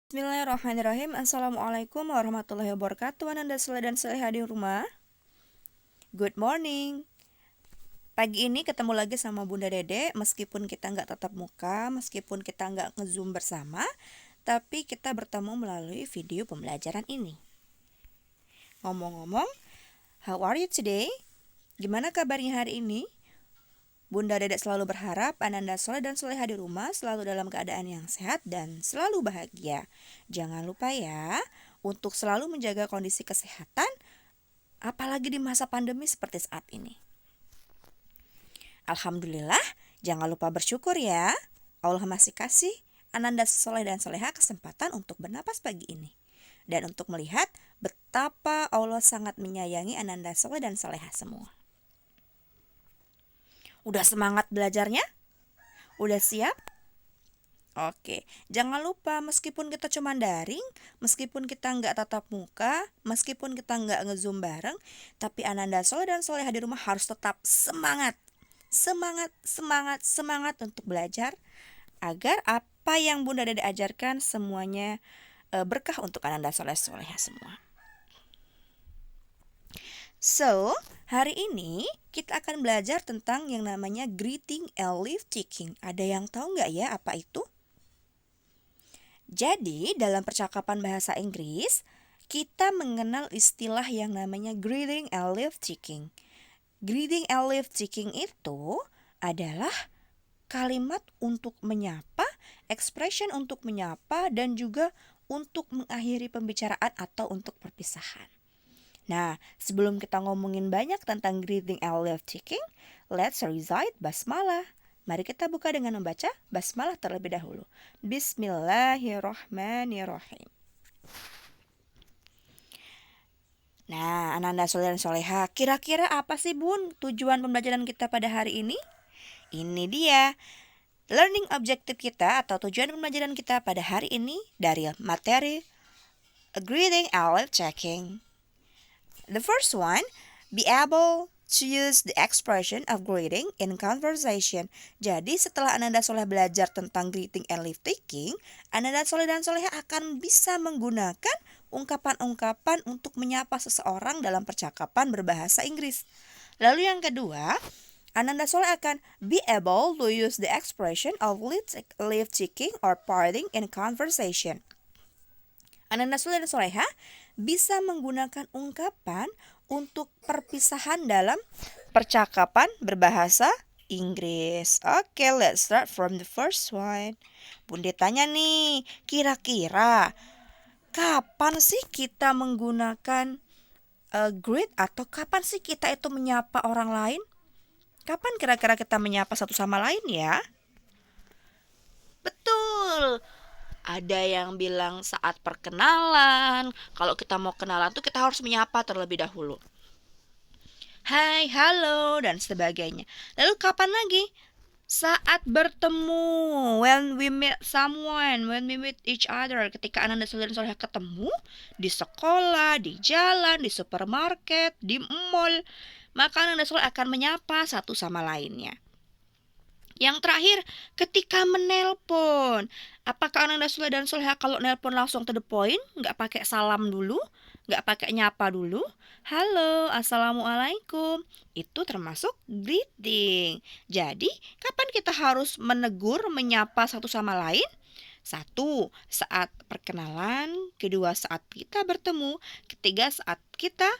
Bismillahirrahmanirrahim. Assalamualaikum warahmatullahi wabarakatuh. Ananda Saleh dan Saleha di rumah. Good morning. Pagi ini ketemu lagi sama Bunda Dede. Meskipun kita nggak tatap muka, meskipun kita nggak nge-zoom bersama, tapi kita bertemu melalui video pembelajaran ini. Ngomong-ngomong, how are you today? Gimana kabarnya hari ini? Bunda Dede selalu berharap Ananda Soleh dan Soleha di rumah selalu dalam keadaan yang sehat dan selalu bahagia. Jangan lupa ya, untuk selalu menjaga kondisi kesehatan, apalagi di masa pandemi seperti saat ini. Alhamdulillah, jangan lupa bersyukur ya. Allah masih kasih Ananda Soleh dan Soleha kesempatan untuk bernapas pagi ini. Dan untuk melihat betapa Allah sangat menyayangi Ananda Soleh dan Soleha semua. Udah semangat belajarnya? Udah siap? Oke, jangan lupa meskipun kita cuma daring, meskipun kita nggak tatap muka, meskipun kita nggak nge-zoom bareng, tapi Ananda Soleh dan Soleha di rumah harus tetap semangat. Semangat untuk belajar agar apa yang Bunda Dede ajarkan semuanya berkah untuk Ananda Soleh Soleha semua. So, hari ini kita akan belajar tentang yang namanya greeting and leave taking. Ada yang tahu nggak ya apa itu? Jadi, dalam percakapan bahasa Inggris, kita mengenal istilah yang namanya greeting and leave taking. Greeting and leave taking itu adalah kalimat untuk menyapa, expression untuk menyapa, dan juga untuk mengakhiri pembicaraan atau untuk perpisahan. Nah, sebelum kita ngomongin banyak tentang greeting and leave taking, let's recite basmalah. Mari kita buka dengan membaca basmalah terlebih dahulu. Bismillahirrahmanirrahim. Nah, Ananda Soleh dan Soleha, kira-kira apa sih Bun tujuan pembelajaran kita pada hari ini? Ini dia, learning objective kita atau tujuan pembelajaran kita pada hari ini dari materi greeting and leave taking. The first one, be able to use the expression of greeting in conversation. Jadi setelah Ananda Soleh belajar tentang greeting and leave taking, Ananda Soleh dan Soleha akan bisa menggunakan ungkapan-ungkapan untuk menyapa seseorang dalam percakapan berbahasa Inggris. Lalu yang kedua, Ananda Soleh akan be able to use the expression of leave taking or parting in conversation. Ananda Soleh dan Soleha bisa menggunakan ungkapan untuk perpisahan dalam percakapan berbahasa Inggris. Oke, let's start from the first one. Bunda tanya nih, kira-kira kapan sih kita menggunakan greet atau kapan sih kita itu menyapa orang lain? Kapan kira-kira kita menyapa satu sama lain ya? Betul. Ada yang bilang saat perkenalan. Kalau kita mau kenalan tuh kita harus menyapa terlebih dahulu. Hai, halo, dan sebagainya. Lalu kapan lagi? Saat bertemu. When we meet someone, when we meet each other. Ketika Ananda Soleh dan Soleha ketemu di sekolah, di jalan, di supermarket, di mall, maka Ananda Soleh akan menyapa satu sama lainnya. Yang terakhir, ketika menelpon. Apakah Ananda Soleh dan Soleha kalau nelpon langsung to the point? Nggak pakai salam dulu? Nggak pakai nyapa dulu? Halo, assalamualaikum. Itu termasuk greeting. Jadi, kapan kita harus menegur, menyapa satu sama lain? Satu, saat perkenalan. Kedua, saat kita bertemu. Ketiga, saat kita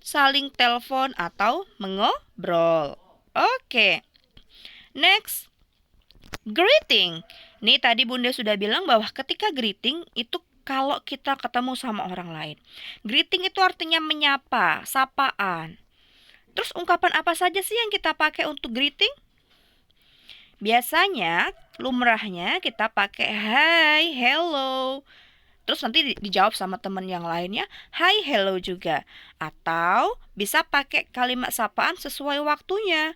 saling telepon atau mengobrol. Oke. Next, greeting. Nih tadi Bunda sudah bilang bahwa ketika greeting itu kalau kita ketemu sama orang lain. Greeting itu artinya menyapa, sapaan. Terus ungkapan apa saja sih yang kita pakai untuk greeting? Biasanya, lumrahnya kita pakai hi, hello. Terus nanti dijawab sama teman yang lainnya, hi, hello juga. Atau bisa pakai kalimat sapaan sesuai waktunya.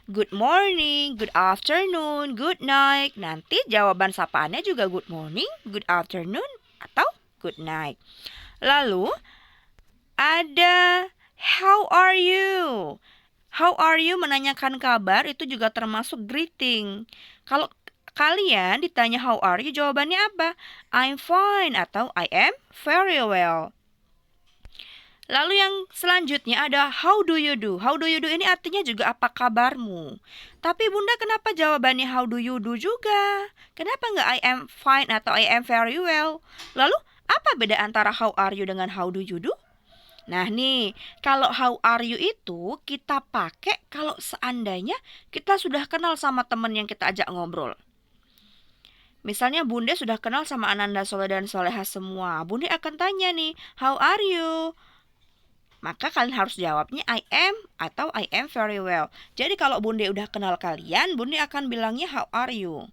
Good morning, good afternoon, good night. Nanti jawaban sapaannya juga good morning, good afternoon, atau good night. Lalu ada how are you? How are you menanyakan kabar itu juga termasuk greeting. Kalau kalian ditanya how are you, jawabannya apa? I'm fine atau I am very well. Lalu yang selanjutnya ada how do you do. How do you do ini artinya juga apa kabarmu. Tapi Bunda kenapa jawabannya how do you do juga? Kenapa nggak I am fine atau I am very well? Lalu apa beda antara how are you dengan how do you do? Nah nih, kalau how are you itu kita pakai kalau seandainya kita sudah kenal sama teman yang kita ajak ngobrol. Misalnya Bunda sudah kenal sama Ananda Soleh dan Soleha semua. Bunda akan tanya nih, how are you? Maka kalian harus jawabnya I am atau I am very well. Jadi kalau Bunda udah kenal kalian, Bunda akan bilangnya how are you.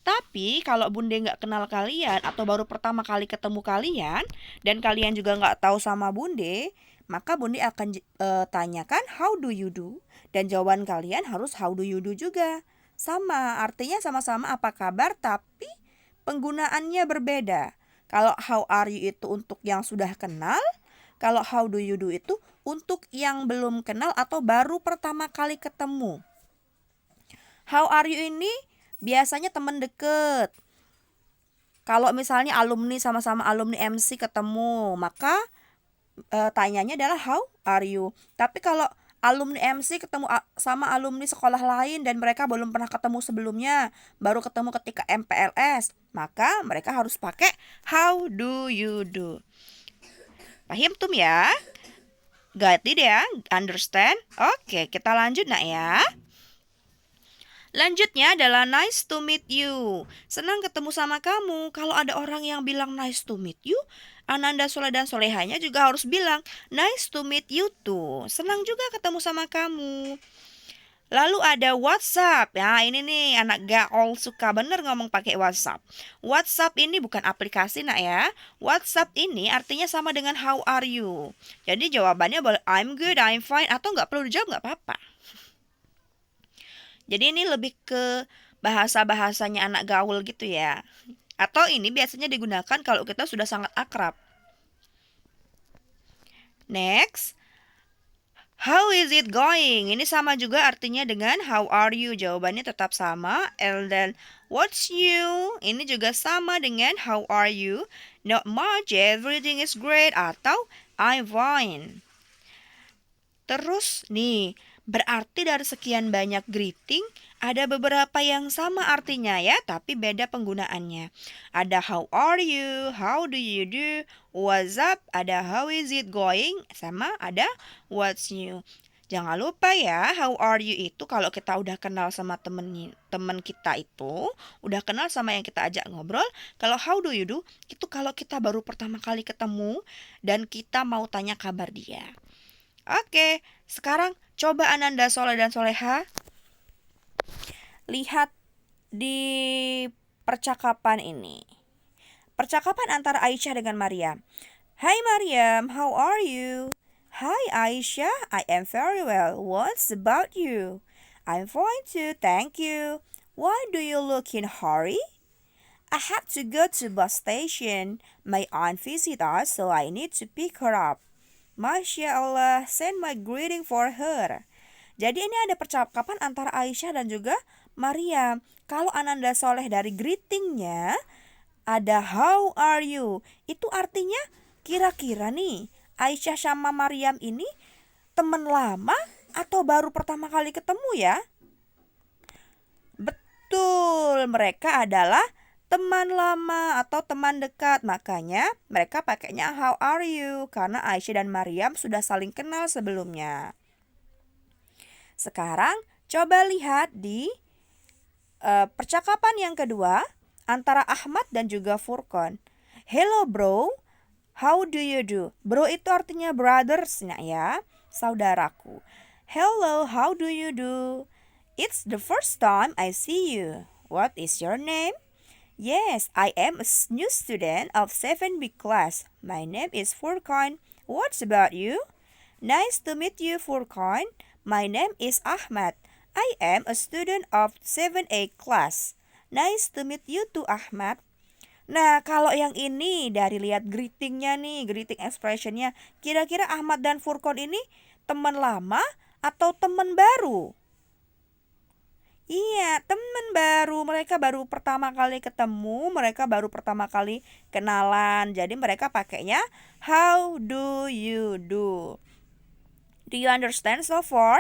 Tapi kalau Bunda nggak kenal kalian atau baru pertama kali ketemu kalian dan kalian juga nggak tahu sama Bunda, maka Bunda akan tanyakan how do you do, dan jawaban kalian harus how do you do juga. Sama, artinya sama-sama apa kabar tapi penggunaannya berbeda. Kalau how are you itu untuk yang sudah kenal, kalau how do you do itu untuk yang belum kenal atau baru pertama kali ketemu. How are you ini biasanya teman deket. Kalau misalnya alumni sama-sama alumni MC ketemu, maka tanyanya adalah how are you. Tapi kalau alumni MC ketemu sama alumni sekolah lain dan mereka belum pernah ketemu sebelumnya, baru ketemu ketika MPLS, maka mereka harus pakai how do you do. Paham tuh ya? Got it ya? Understand? Oke, kita lanjut nak ya. Lanjutnya adalah nice to meet you. Senang ketemu sama kamu. Kalau ada orang yang bilang nice to meet you, Ananda Soleh dan Solehanya juga harus bilang nice to meet you too. Senang juga ketemu sama kamu. Lalu ada WhatsApp. Nah ini nih anak gaul suka bener ngomong pakai WhatsApp. WhatsApp ini bukan aplikasi nak ya. WhatsApp ini artinya sama dengan how are you. Jadi jawabannya boleh I'm good, I'm fine, atau nggak perlu dijawab nggak apa-apa. Jadi ini lebih ke bahasa-bahasanya anak gaul gitu ya. Atau ini biasanya digunakan kalau kita sudah sangat akrab. Next. How is it going? Ini sama juga artinya dengan how are you. Jawabannya tetap sama. And then what's you? Ini juga sama dengan how are you. Not much, everything is great. Atau I'm fine. Terus nih, berarti dari sekian banyak greeting, ada beberapa yang sama artinya ya, tapi beda penggunaannya. Ada how are you, how do you do, what's up, ada how is it going, sama ada what's new. Jangan lupa ya, how are you itu kalau kita udah kenal sama temen kita itu, udah kenal sama yang kita ajak ngobrol. Kalau how do you do, itu kalau kita baru pertama kali ketemu dan kita mau tanya kabar dia. Oke, sekarang coba Ananda Soleh dan Soleha lihat di percakapan ini. Percakapan antara Aisyah dengan Maryam. Hai Maryam, how are you? Hi Aisyah, I am very well. What's about you? I'm fine too, thank you. Why do you look in hurry? I have to go to bus station. My aunt visit us, so I need to pick her up. Masya Allah, send my greeting for her. Jadi ini ada percakapan antara Aisyah dan juga Maryam. Kalau Ananda Soleh dari greetingnya ada how are you, itu artinya kira-kira nih Aisyah sama Maryam ini teman lama atau baru pertama kali ketemu ya? Betul, mereka adalah teman lama atau teman dekat. Makanya mereka pakainya how are you, karena Aisyah dan Maryam sudah saling kenal sebelumnya. Sekarang coba lihat di percakapan yang kedua antara Ahmad dan juga Furqan. Hello bro, how do you do? Bro itu artinya brothers ya, saudaraku. Hello, how do you do? It's the first time I see you. What is your name? Yes, I am a new student of 7B class. My name is Furqan. What's about you? Nice to meet you, Furqan. My name is Ahmad. I am a student of 7A class. Nice to meet you too, Ahmad. Nah, kalau yang ini dari lihat greetingnya nih, greeting expressionnya, kira-kira Ahmad dan Furqan ini teman lama atau teman baru? Iya, teman baru. Mereka baru pertama kali ketemu, mereka baru pertama kali kenalan. Jadi mereka pakainya how do you do. Do you understand so far?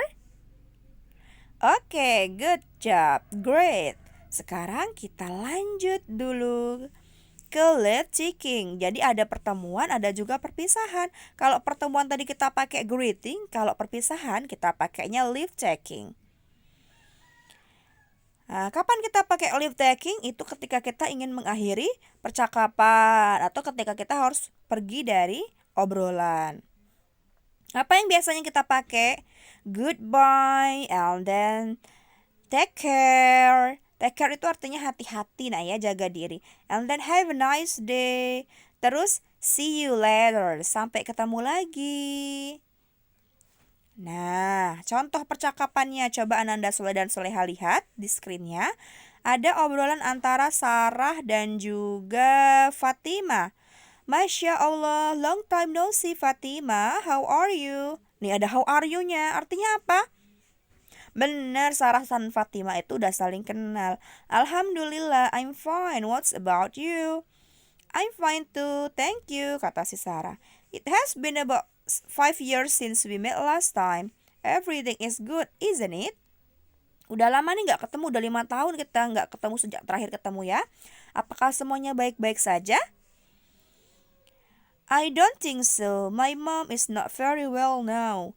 Oke, good job. Great. Sekarang kita lanjut dulu ke leave taking. Jadi ada pertemuan, ada juga perpisahan. Kalau pertemuan tadi kita pakai greeting, kalau perpisahan kita pakainya leave taking. Nah, kapan kita pakai leave taking? Itu ketika kita ingin mengakhiri percakapan atau ketika kita harus pergi dari obrolan. Apa yang biasanya kita pakai? Goodbye and then take care. Take care itu artinya hati-hati, nah ya, jaga diri. And then have a nice day. Terus see you later. Sampai ketemu lagi. Nah, contoh percakapannya coba Ananda Soleh dan Soleha lihat di screen-nya. Ada obrolan antara Sarah dan juga Fatima. Masya Allah, long time no see Fatima, how are you? Nih ada how are you-nya, artinya apa? Benar, Sarah dan Fatima itu udah saling kenal. Alhamdulillah, I'm fine, what's about you? I'm fine too, thank you, kata si Sarah. It has been about 5 years since we met last time. Everything is good, isn't it? Udah lama nih gak ketemu, udah 5 tahun kita gak ketemu sejak terakhir ketemu ya. Apakah semuanya baik-baik saja? I don't think so. My mom is not very well now.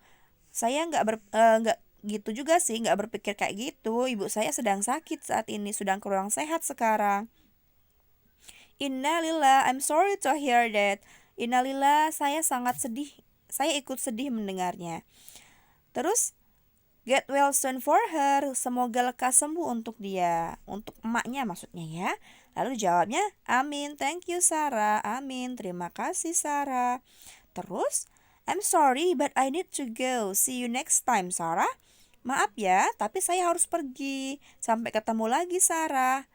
Saya nggak gitu juga sih, nggak berpikir kayak gitu. Ibu saya sedang sakit saat ini, sedang kurang sehat sekarang. Innalillah, I'm sorry to hear that. Innalillah, saya sangat sedih. Saya ikut sedih mendengarnya. Terus, get well soon for her. Semoga lekas sembuh untuk dia. Untuk emaknya maksudnya ya. Lalu jawabnya, amin, thank you Sarah. Amin, terima kasih Sarah. Terus, I'm sorry but I need to go. See you next time Sarah. Maaf ya, tapi saya harus pergi. Sampai ketemu lagi Sarah.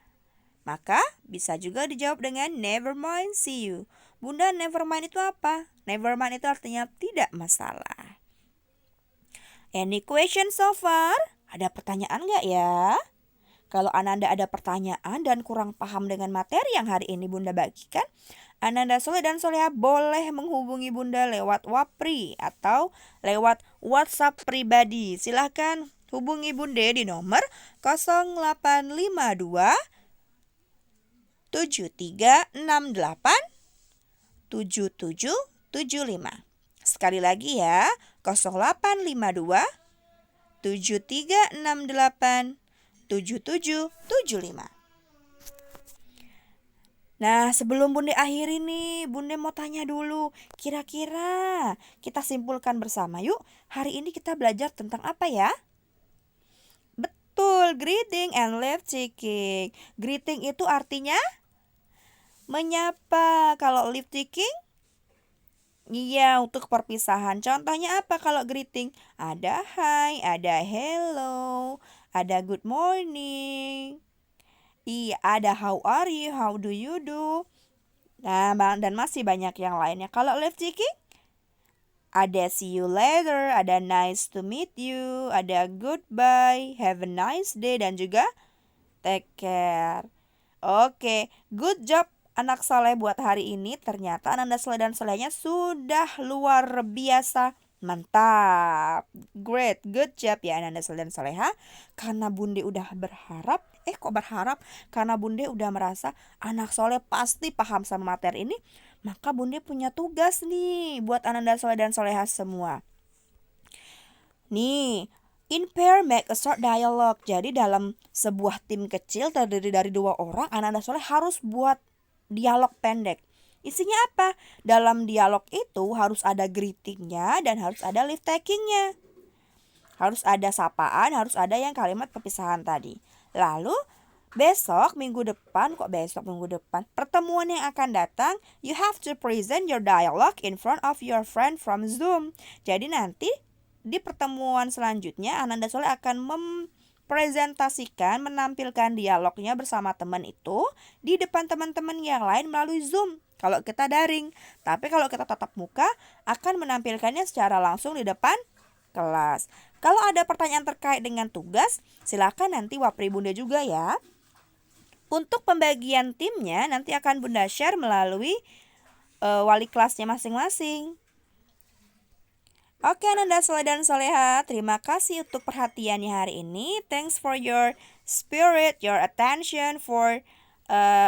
Maka bisa juga dijawab dengan never mind, see you. Bunda, never mind itu apa? Never mind itu artinya tidak masalah. Any question so far? Ada pertanyaan nggak ya? Kalau Ananda ada pertanyaan dan kurang paham dengan materi yang hari ini Bunda bagikan, Ananda Soleh dan Soleha boleh menghubungi Bunda lewat Wapri atau lewat WhatsApp pribadi. Silahkan hubungi Bunda di nomor 0852 7368 7775. Sekali lagi ya, 0852 7368 7775. Nah, sebelum Bunda akhiri nih, Bunda mau tanya dulu. Kira-kira kita simpulkan bersama yuk. Hari ini kita belajar tentang apa ya? Betul, greeting and leave taking. Greeting itu artinya menyapa. Kalau leave taking? Iya, untuk perpisahan. Contohnya apa kalau greeting? Ada hi, ada hello, ada good morning. Iya, ada how are you, how do you do. Nah, dan masih banyak yang lainnya. Kalau leave taking? Ada see you later, ada nice to meet you, ada goodbye, have a nice day, dan juga take care. Oke, good job anak soleh buat hari ini. Ternyata Ananda Soleh dan Solehnya sudah luar biasa mantap. Great, good job ya Ananda Soleh dan Soleha. Karena Bunda udah berharap, karena Bunda udah merasa anak soleh pasti paham sama materi ini, maka Bunda punya tugas nih buat Ananda Soleh dan Soleha semua. Nih, in pair make a short dialogue. Jadi dalam sebuah tim kecil terdiri dari 2 orang, Ananda Soleh harus buat dialog pendek. Isinya apa? Dalam dialog itu harus ada greetingnya dan harus ada leave takingnya. Harus ada sapaan, harus ada yang kalimat perpisahan tadi. Lalu minggu depan, pertemuan yang akan datang, you have to present your dialogue in front of your friend from Zoom. Jadi nanti di pertemuan selanjutnya Ananda Soleh akan presentasikan, menampilkan dialognya bersama teman itu di depan teman-teman yang lain melalui Zoom. Kalau kita daring, tapi kalau kita tatap muka akan menampilkannya secara langsung di depan kelas. Kalau ada pertanyaan terkait dengan tugas, silakan nanti Wapri Bunda juga ya. Untuk pembagian timnya nanti akan Bunda share melalui wali kelasnya masing-masing. Oke Ananda Soleh dan Soleha, terima kasih untuk perhatiannya hari ini. Thanks for your spirit, your attention for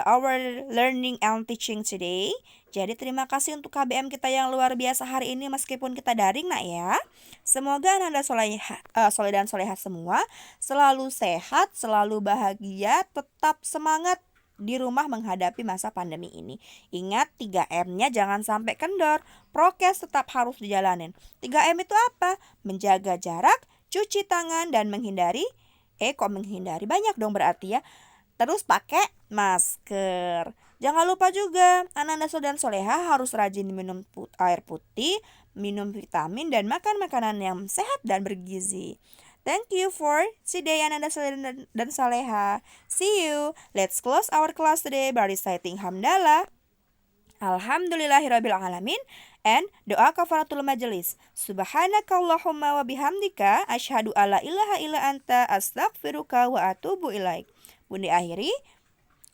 our learning and teaching today. Jadi terima kasih untuk KBM kita yang luar biasa hari ini meskipun kita daring nak ya. Semoga Ananda Soleh dan Soleha semua selalu sehat, selalu bahagia, tetap semangat di rumah menghadapi masa pandemi ini. Ingat 3M-nya jangan sampai kendor. Prokes tetap harus dijalanin. 3M itu apa? Menjaga jarak, cuci tangan, dan menghindari. Menghindari? Banyak dong berarti ya. Terus pakai masker. Jangan lupa juga, Ananda dan Soleha harus rajin minum air putih, minum vitamin, dan makan makanan yang sehat dan bergizi. Thank you for today Ananda dan Soleha. See you. Let's close our class today by reciting hamdalah. Alhamdulillahirabbil alamin and doa kafaratul majelis. Subhanakallahumma wa bihamdika asyhadu alla ilaha illa anta astaghfiruka wa atubu ilaik. Bunda akhiri.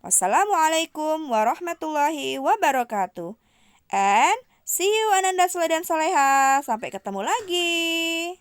Wassalamualaikum warahmatullahi wabarakatuh. And see you Ananda dan Soleha. Sampai ketemu lagi.